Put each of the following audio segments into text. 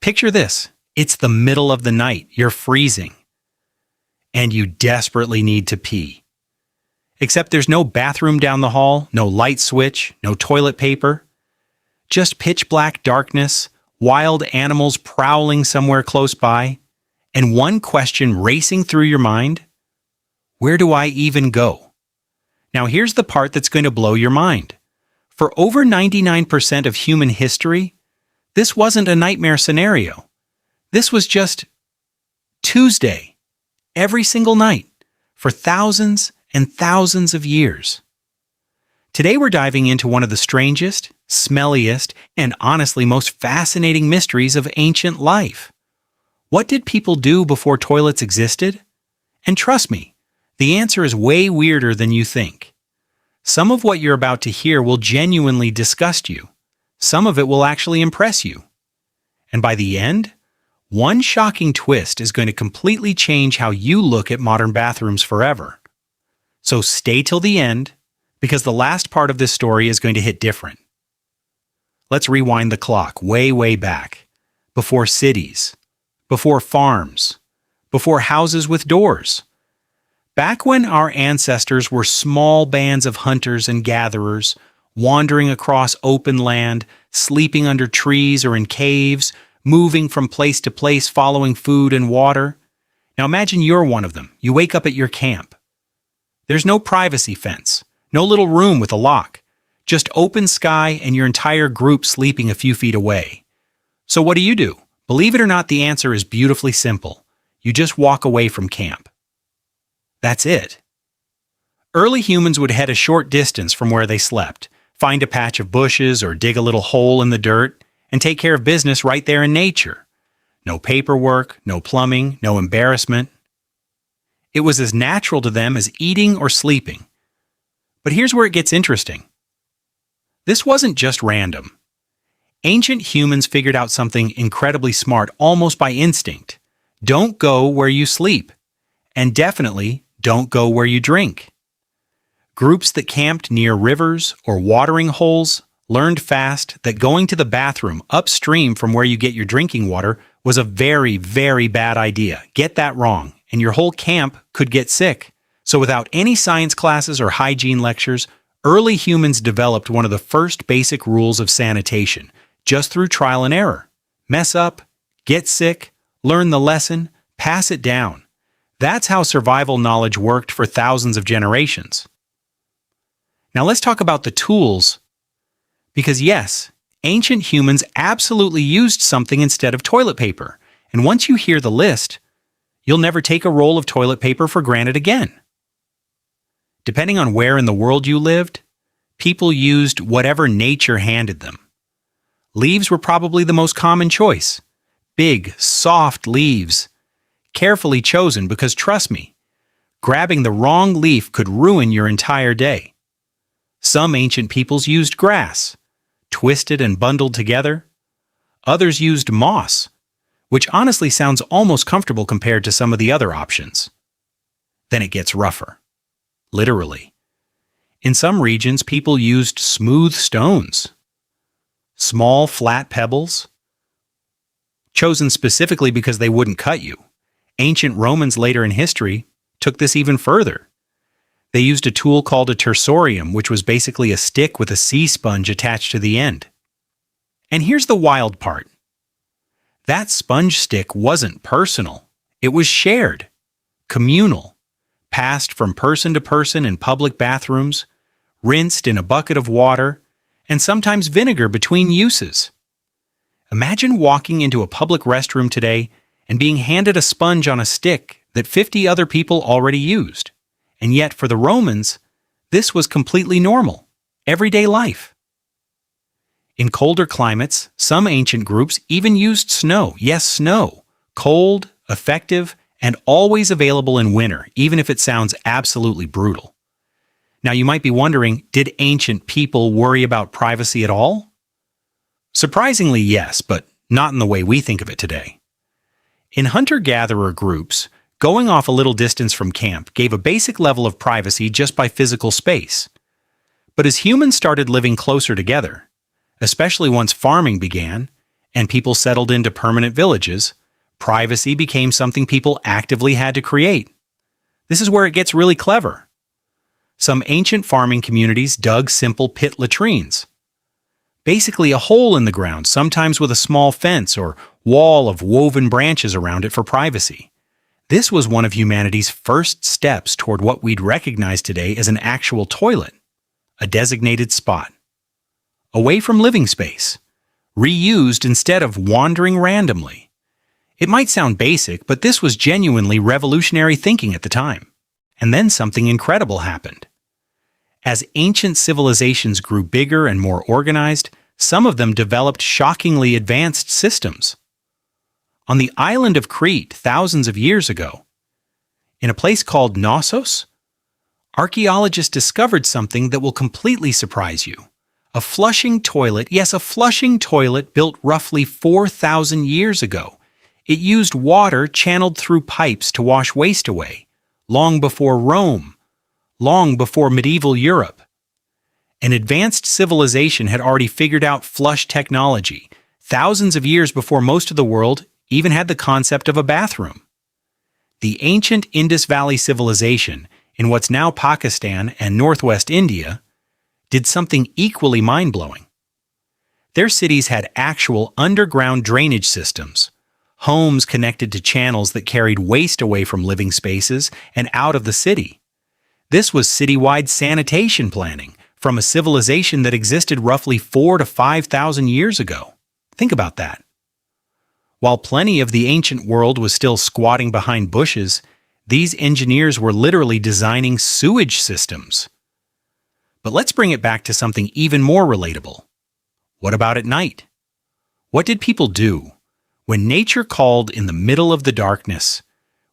Picture this. It's the middle of the night. You're freezing. And you desperately need to pee. Except there's no bathroom down the hall, no light switch, no toilet paper. Just pitch black darkness, wild animals prowling somewhere close by, and one question racing through your mind: where do I even go? Now here's the part that's going to blow your mind. For over 99% of human history, this wasn't a nightmare scenario. This was just Tuesday, every single night, for thousands and thousands of years. Today we're diving into one of the strangest, smelliest, and honestly most fascinating mysteries of ancient life. What did people do before toilets existed? And trust me, the answer is way weirder than you think. Some of what you're about to hear will genuinely disgust you. Some of it will actually impress you. And by the end, one shocking twist is going to completely change how you look at modern bathrooms forever. So stay till the end, because the last part of this story is going to hit different. Let's rewind the clock way back. Before cities, before farms, before houses with doors. Back when our ancestors were small bands of hunters and gatherers, wandering across open land, sleeping under trees or in caves, moving from place to place following food and water. Now imagine you're one of them. You wake up at your camp. There's no privacy fence, no little room with a lock, just open sky and your entire group sleeping a few feet away. So what do? Believe it or not, the answer is beautifully simple. You just walk away from camp. That's it. Early humans would head a short distance from where they slept, find a patch of bushes or dig a little hole in the dirt, and take care of business right there in nature. No paperwork, no plumbing, no embarrassment. It was as natural to them as eating or sleeping. But here's where it gets interesting. This wasn't just random. Ancient humans figured out something incredibly smart almost by instinct. Don't go where you sleep. And definitely don't go where you drink. Groups that camped near rivers or watering holes learned fast that going to the bathroom upstream from where you get your drinking water was a very bad idea. Get that wrong, and your whole camp could get sick. So without any science classes or hygiene lectures, early humans developed one of the first basic rules of sanitation, just through trial and error. Mess up, get sick, learn the lesson, pass it down. That's how survival knowledge worked for thousands of generations. Now let's talk about the tools. Because yes, ancient humans absolutely used something instead of toilet paper. And once you hear the list, you'll never take a roll of toilet paper for granted again. Depending on where in the world you lived, people used whatever nature handed them. Leaves were probably the most common choice. Big, soft leaves. Carefully chosen because trust me, grabbing the wrong leaf could ruin your entire day. Some ancient peoples used grass, twisted and bundled together. Others used moss, which honestly sounds almost comfortable compared to some of the other options. Then it gets rougher. Literally. In some regions, people used smooth stones. Small, flat pebbles. Chosen specifically because they wouldn't cut you. Ancient Romans later in history took this even further. They used a tool called a tersorium, which was basically a stick with a sea sponge attached to the end. And here's the wild part. That sponge stick wasn't personal. It was shared, communal, passed from person to person in public bathrooms, rinsed in a bucket of water, and sometimes vinegar between uses. Imagine walking into a public restroom today and being handed a sponge on a stick that 50 other people already used. And yet, for the Romans, this was completely normal, everyday life. In colder climates, some ancient groups even used snow. Yes, snow. Cold, effective, and always available in winter, even if it sounds absolutely brutal. Now, you might be wondering, did ancient people worry about privacy at all? Surprisingly, yes, but not in the way we think of it today. In hunter-gatherer groups, going off a little distance from camp gave a basic level of privacy just by physical space. But as humans started living closer together, especially once farming began, and people settled into permanent villages, privacy became something people actively had to create. This is where it gets really clever. Some ancient farming communities dug simple pit latrines. Basically a hole in the ground, sometimes with a small fence or wall of woven branches around it for privacy. This was one of humanity's first steps toward what we'd recognize today as an actual toilet, a designated spot. Away from living space, reused instead of wandering randomly. It might sound basic, but this was genuinely revolutionary thinking at the time. And then something incredible happened. As ancient civilizations grew bigger and more organized, some of them developed shockingly advanced systems. On the island of Crete thousands of years ago, in a place called Knossos, archaeologists discovered something that will completely surprise you. A flushing toilet, yes, a flushing toilet built roughly 4,000 years ago. It used water channeled through pipes to wash waste away, long before Rome, long before medieval Europe. An advanced civilization had already figured out flush technology, thousands of years before most of the world even had the concept of a bathroom. The ancient Indus Valley civilization, in what's now Pakistan and northwest India, did something equally mind-blowing. Their cities had actual underground drainage systems, homes connected to channels that carried waste away from living spaces and out of the city. This was citywide sanitation planning from a civilization that existed roughly 4,000 to 5,000 years ago. Think about that. While plenty of the ancient world was still squatting behind bushes, these engineers were literally designing sewage systems. But let's bring it back to something even more relatable. What about at night? What did people do when nature called in the middle of the darkness,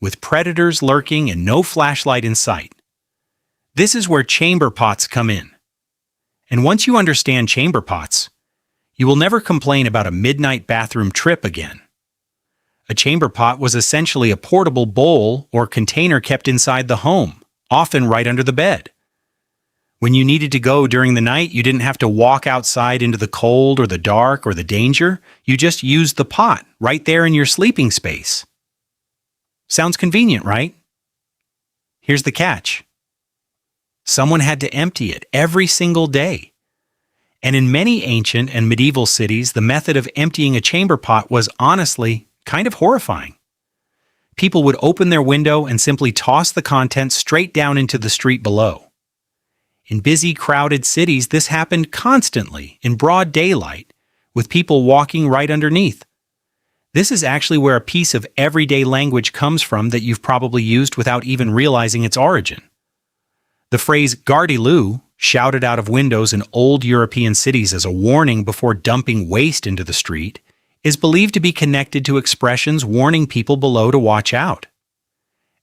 with predators lurking and no flashlight in sight? This is where chamber pots come in. And once you understand chamber pots, you will never complain about a midnight bathroom trip again. A chamber pot was essentially a portable bowl or container kept inside the home, often right under the bed. When you needed to go during the night, you didn't have to walk outside into the cold or the dark or the danger. You just used the pot right there in your sleeping space. Sounds convenient, right? Here's the catch. Someone had to empty it every single day. And in many ancient and medieval cities, the method of emptying a chamber pot was honestly kind of horrifying. People would open their window and simply toss the contents straight down into the street below. In busy, crowded cities, this happened constantly, in broad daylight, with people walking right underneath. This is actually where a piece of everyday language comes from that you've probably used without even realizing its origin. The phrase "gardez-vous," shouted out of windows in old European cities as a warning before dumping waste into the street, is believed to be connected to expressions warning people below to watch out.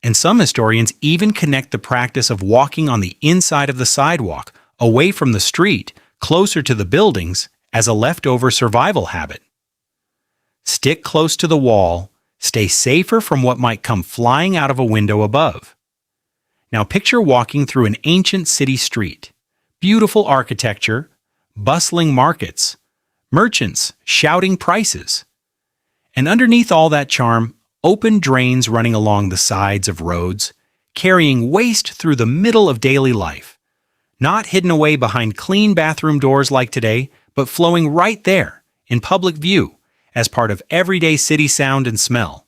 And some historians even connect the practice of walking on the inside of the sidewalk, away from the street, closer to the buildings, as a leftover survival habit. Stick close to the wall, stay safer from what might come flying out of a window above. Now picture walking through an ancient city street, beautiful architecture, bustling markets, merchants shouting prices. And underneath all that charm, open drains running along the sides of roads, carrying waste through the middle of daily life, not hidden away behind clean bathroom doors like today, but flowing right there, in public view, as part of everyday city sound and smell.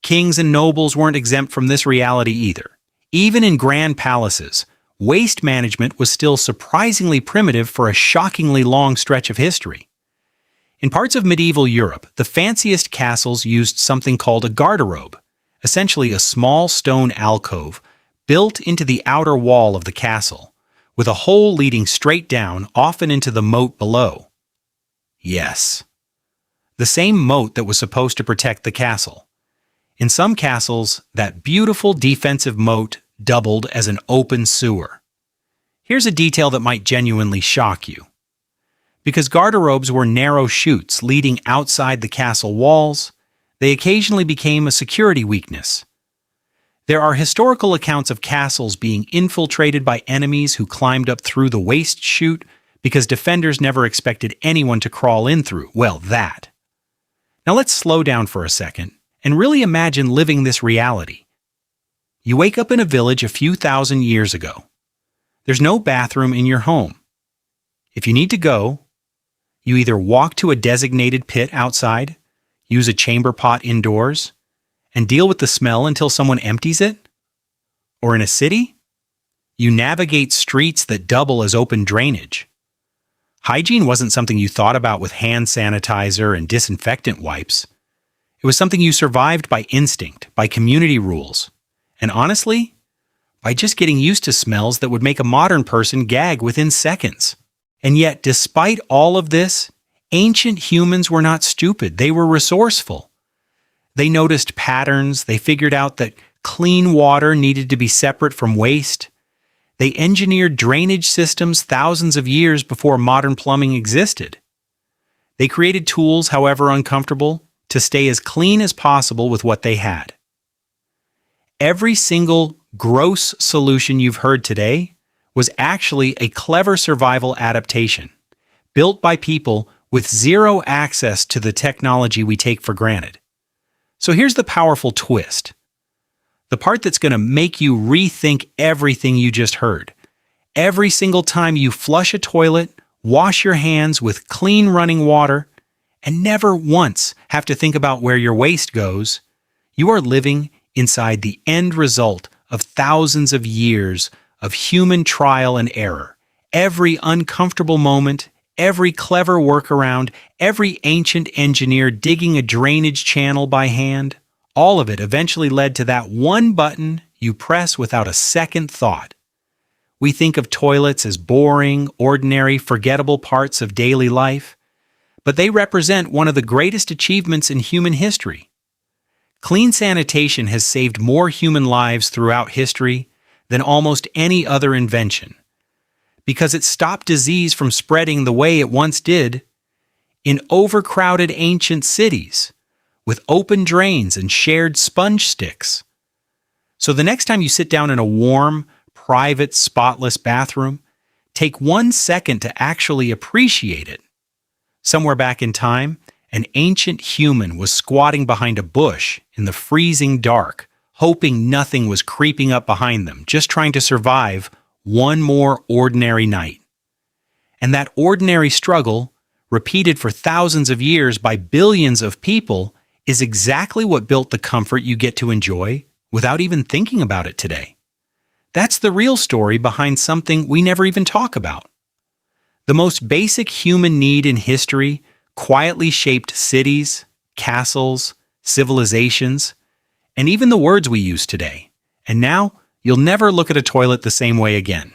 Kings and nobles weren't exempt from this reality either. Even in grand palaces, waste management was still surprisingly primitive for a shockingly long stretch of history. In parts of medieval Europe, the fanciest castles used something called a garderobe, essentially a small stone alcove built into the outer wall of the castle, with a hole leading straight down, often into the moat below. Yes, the same moat that was supposed to protect the castle. In some castles, that beautiful defensive moat doubled as an open sewer. Here's a detail that might genuinely shock you. Because garderobes were narrow chutes leading outside the castle walls, they occasionally became a security weakness. There are historical accounts of castles being infiltrated by enemies who climbed up through the waste chute because defenders never expected anyone to crawl in through, well, that. Now let's slow down for a second and really imagine living this reality. You wake up in a village a few thousand years ago. There's no bathroom in your home. If you need to go, you either walk to a designated pit outside, use a chamber pot indoors, and deal with the smell until someone empties it. Or in a city, you navigate streets that double as open drainage. Hygiene wasn't something you thought about with hand sanitizer and disinfectant wipes. It was something you survived by instinct, by community rules, and honestly, by just getting used to smells that would make a modern person gag within seconds. And yet, despite all of this, ancient humans were not stupid. They were resourceful. They noticed patterns. They figured out that clean water needed to be separate from waste. They engineered drainage systems thousands of years before modern plumbing existed. They created tools, however uncomfortable, to stay as clean as possible with what they had. Every single gross solution you've heard today was actually a clever survival adaptation, built by people with zero access to the technology we take for granted. So here's the powerful twist. The part that's going to make you rethink everything you just heard. Every single time you flush a toilet, wash your hands with clean running water, and never once have to think about where your waste goes, you are living inside the end result of thousands of years of human trial and error. Every uncomfortable moment, every clever workaround, every ancient engineer digging a drainage channel by hand, all of it eventually led to that one button you press without a second thought. We think of toilets as boring, ordinary, forgettable parts of daily life, but they represent one of the greatest achievements in human history. Clean sanitation has saved more human lives throughout history than almost any other invention, because it stopped disease from spreading the way it once did in overcrowded ancient cities with open drains and shared sponge sticks. So the next time you sit down in a warm, private, spotless bathroom, take 1 second to actually appreciate it. Somewhere back in time, an ancient human was squatting behind a bush in the freezing dark, hoping nothing was creeping up behind them, just trying to survive one more ordinary night. And that ordinary struggle, repeated for thousands of years by billions of people, is exactly what built the comfort you get to enjoy without even thinking about it today. That's the real story behind something we never even talk about. The most basic human need in history quietly shaped cities, castles, civilizations, and even the words we use today. And now, you'll never look at a toilet the same way again.